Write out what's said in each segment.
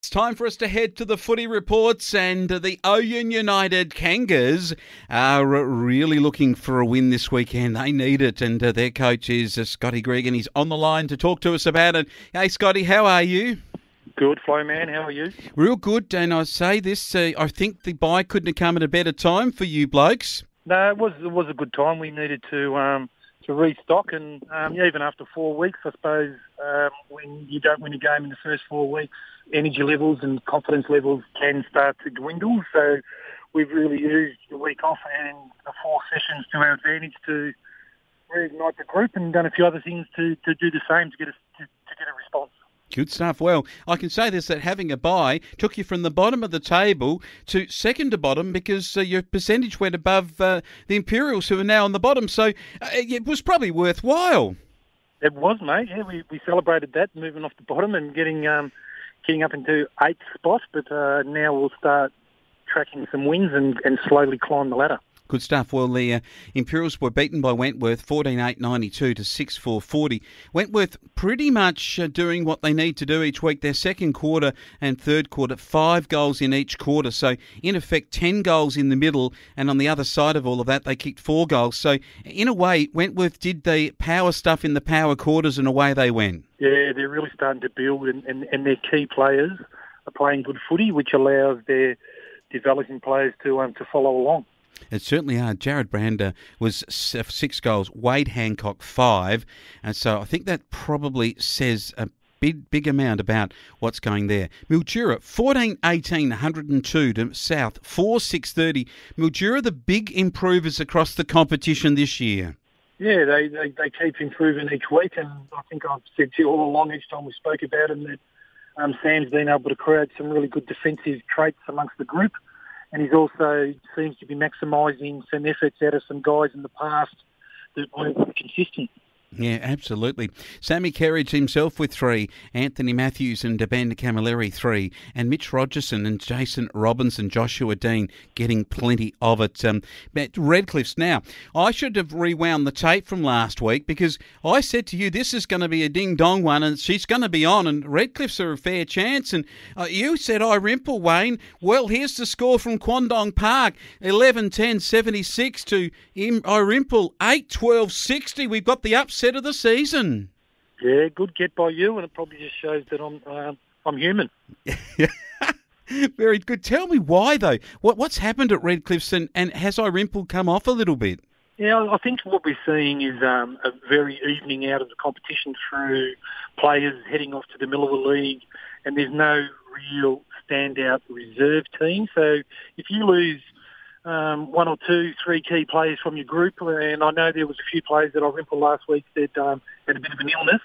It's time for us to head to the footy reports, and the Ouyen United Kangas are really looking for a win this weekend. They need it, and their coach is Scotty Grigg, and he's on the line to talk to us about it. Hey, Scotty, how are you? Good, Flo man. How are you? Real good, and I say this, I think the bye couldn't have come at a better time for you blokes. No, it was a good time. We needed to restock, and even after 4 weeks, I suppose, when you don't win a game in the first 4 weeks, energy levels and confidence levels can start to dwindle. So we've really used the week off and the 4 sessions to our advantage to reignite the group, and done a few other things to do the same to get a response. Good stuff. Well, I can say this, that having a bye took you from the bottom of the table to second to bottom, because your percentage went above the Imperials, who are now on the bottom. So it was probably worthwhile. It was, mate. Yeah, we celebrated that, moving off the bottom and getting up into 8th spot. But now we'll start tracking some wins and slowly climb the ladder. Good stuff. Well, the Imperials were beaten by Wentworth 14-8-92 to 6-4-40. Wentworth pretty much doing what they need to do each week. Their second quarter and third quarter, 5 goals in each quarter. So, in effect, 10 goals in the middle. And on the other side of all of that, they kicked 4 goals. So, in a way, Wentworth did the power stuff in the power quarters, and away they went. Yeah, they're really starting to build, and their key players are playing good footy, which allows their developing players to follow along. It certainly are. Jared Brander was 6 goals, Wade Hancock 5, and so I think that probably says a big amount about what's going there. Mildura 14-18, 102 to South 4-6-30. Mildura, the big improvers across the competition this year. Yeah, they keep improving each week, and I think I've said to you all along each time we spoke about them that Sam's been able to create some really good defensive traits amongst the group. And he's also seems to be maximising some efforts out of some guys in the past that weren't consistent. Yeah, absolutely. Sammy Kerridge himself with 3, Anthony Matthews and Ben Camilleri 3, and Mitch Rogerson and Jason Robinson, Joshua Dean getting plenty of it. Redcliffe's now. I should have rewound the tape from last week, because I said to you this is going to be a ding-dong one and she's going to be on, and Redcliffe's are a fair chance. And you said Irimple, Wayne. Well, here's the score from Quandong Park, 11-10-76 to Irimple, 8-12-60. We've got the upset of the season. Yeah, good get by you, and it probably just shows that I'm human. Very good. Tell me why, though. What's happened at Redcliffe's, and has Irimple come off a little bit? Yeah, I think what we're seeing is a very evening out of the competition through players heading off to the middle of the league, and there's no real standout reserve team. So if you lose 1 or 2, 3 key players from your group, and I know there was a few players that I rimpled last week that had a bit of an illness.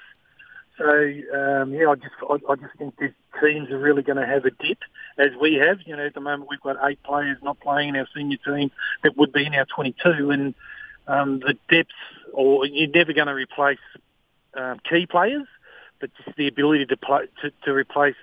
So I just think these teams are really going to have a dip, as we have. You know, at the moment we've got 8 players not playing in our senior team that would be in our 22, and the depth, or you're never going to replace key players, but just the ability to replace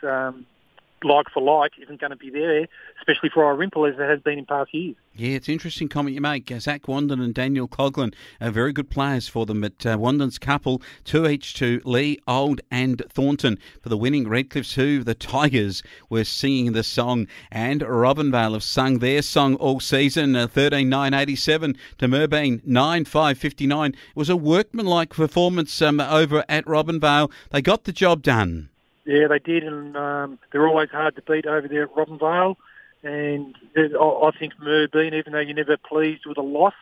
like for like isn't going to be there, especially for our Irimple, as it has been in past years. Yeah, it's an interesting comment you make. Zach Wandon and Daniel Coughlin are very good players for them, but Wandon's couple, 2 each to Lee, Old and Thornton for the winning Redcliffe's, who the Tigers were singing the song, and Robinvale have sung their song all season, 13-9-87 to Merbeen, 9-5-59. It was a workmanlike performance over at Robinvale. They got the job done. Yeah, they did, and they're always hard to beat over there at Robinvale. And I think Merbeen, even though you're never pleased with a loss,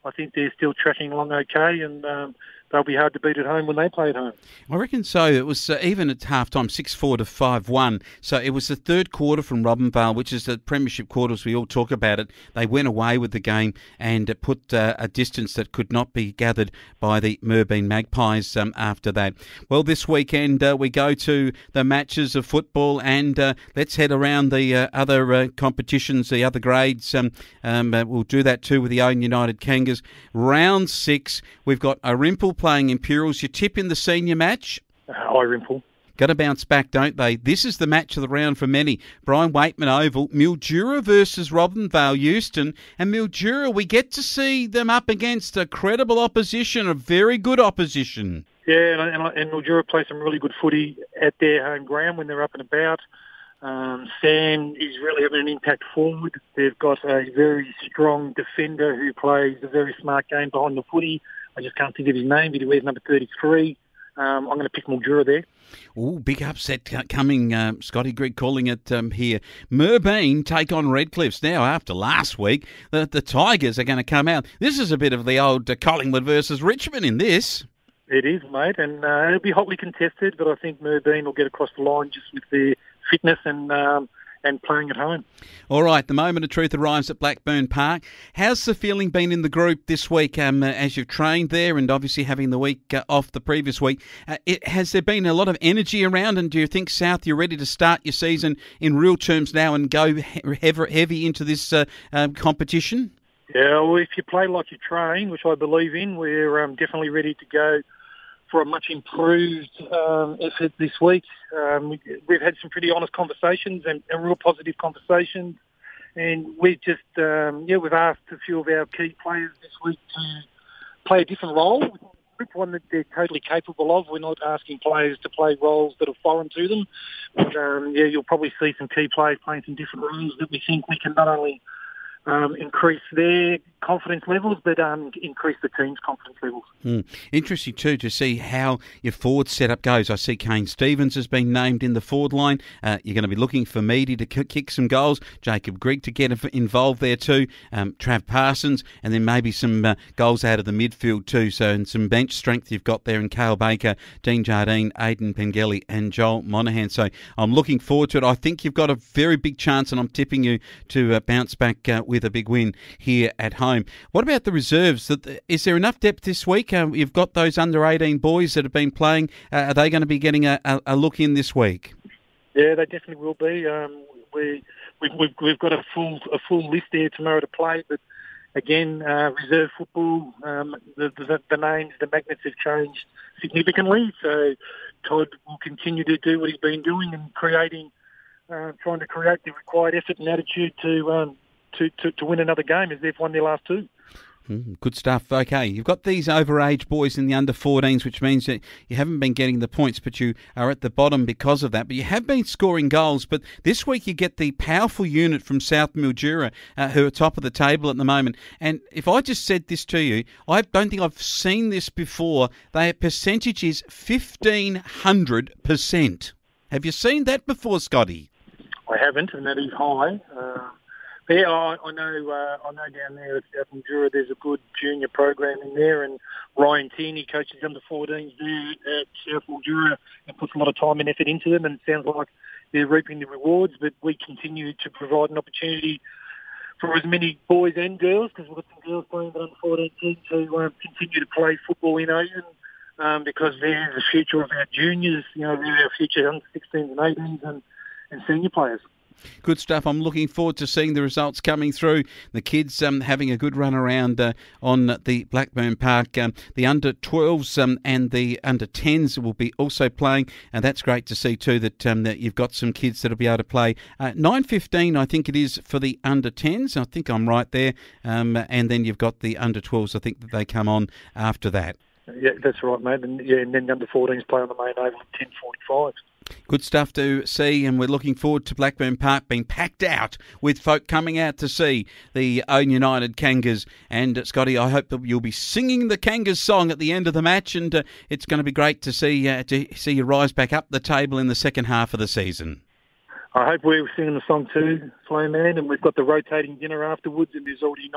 I think they're still tracking along okay, and they'll be hard to beat at home when they play at home. I reckon so. It was even at half-time, 6-4 to 5-1. So it was the third quarter from Robinvale, which is the premiership quarters. We all talk about it. They went away with the game and put a distance that could not be gathered by the Merbeen Magpies after that. Well, this weekend we go to the matches of football, and let's head around the other competitions, the other grades. We'll do that too with the Ouyen United Kangas. Round 6, we've got Irimple playing Imperials. Your tip in the senior match? Irimple. Got to bounce back, don't they? This is the match of the round for many. Brian Waitman Oval, Mildura versus Robinvale Euston. And Mildura, we get to see them up against a credible opposition, a very good opposition. Yeah, and Mildura play some really good footy at their home ground when they're up and about. Sam is really having an impact forward. They've got a very strong defender who plays a very smart game behind the footy. I just can't think of his name, but he wears number 33. I'm going to pick Mildura there. Oh, big upset coming. Scotty Grigg calling it here. Merbein take on Redcliffs. Now, after last week, the Tigers are going to come out. This is a bit of the old Collingwood versus Richmond in this. It is, mate, and it'll be hotly contested, but I think Merbein will get across the line just with their fitness and playing at home. All right, the moment of truth arrives at Blackburn Park. How's the feeling been in the group this week as you've trained there and obviously having the week off the previous week? Has there been a lot of energy around, and do you think, South, you're ready to start your season in real terms now and go heavy into this competition? Yeah, well, if you play like you train, which I believe in, we're definitely ready to go for a much improved effort this week. We've had some pretty honest conversations and real positive conversations, and we've just we've asked a few of our key players this week to play a different role, one that they're totally capable of. We're not asking players to play roles that are foreign to them, but you'll probably see some key players playing some different roles that we think we can not only increase their confidence levels, but increase the team's confidence levels. Interesting too to see how your forward setup goes. I see Kane Stevens has been named in the forward line. You're going to be looking for Meady to kick some goals, Jacob Grigg to get involved there too, Trav Parsons, and then maybe some goals out of the midfield too. So, and some bench strength you've got there in Cale Baker, Dean Jardine, Aidan Pengelly and Joel Monaghan. So I'm looking forward to it. I think you've got a very big chance, and I'm tipping you to bounce back with a big win here at home. What about the reserves? Is there enough depth this week? You've got those under-18 boys that have been playing. Are they going to be getting a look in this week? Yeah, they definitely will be. We've got a full list there tomorrow to play, but again, reserve football, the names, the magnets have changed significantly. So Todd will continue to do what he's been doing and trying to create the required effort and attitude to win another game, as they've won their last two. Good stuff. Okay, you've got these overage boys in the under-14s, which means that you haven't been getting the points, but you are at the bottom because of that. But you have been scoring goals. But this week you get the powerful unit from South Mildura, who are top of the table at the moment. And if I just said this to you, I don't think I've seen this before. Their percentage is 1,500%. Have you seen that before, Scotty? I haven't, and that is high. Yeah, I know down there at South Mildura there's a good junior program in there, and Ryan Tierney coaches under-14s there at South Mildura and puts a lot of time and effort into them, and it sounds like they're reaping the rewards, but we continue to provide an opportunity for as many boys and girls, because we've got some girls playing the under-14 team, to continue to play football in Ouyen, because they're the future of our juniors, they're our future under-16s and 18s and senior players. Good stuff. I'm looking forward to seeing the results coming through. The kids having a good run around on the Blackburn Park. The under-12s and the under-10s will be also playing, and that's great to see too that you've got some kids that'll be able to play. 9:15, I think it is, for the under-10s. I think I'm right there. And then you've got the under-12s. I think that they come on after that. Yeah, that's right, mate. And then the under-14s play on the main oval at 10:45. Good stuff to see, and we're looking forward to Blackburn Park being packed out with folk coming out to see the Ouyen United Kangas. And Scotty, I hope that you'll be singing the Kangas song at the end of the match, and it's going to be great to see you rise back up the table in the second half of the season. I hope we're singing the song too, Flowman, and we've got the rotating dinner afterwards, and there's already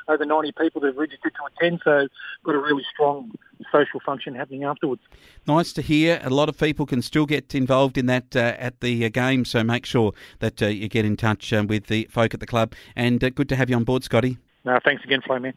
over 90 people that have registered to attend, so got a really strong social function happening afterwards. Nice to hear. A lot of people can still get involved in that at the game, so make sure that you get in touch with the folk at the club. And good to have you on board, Scotty. No, thanks again, Flowman.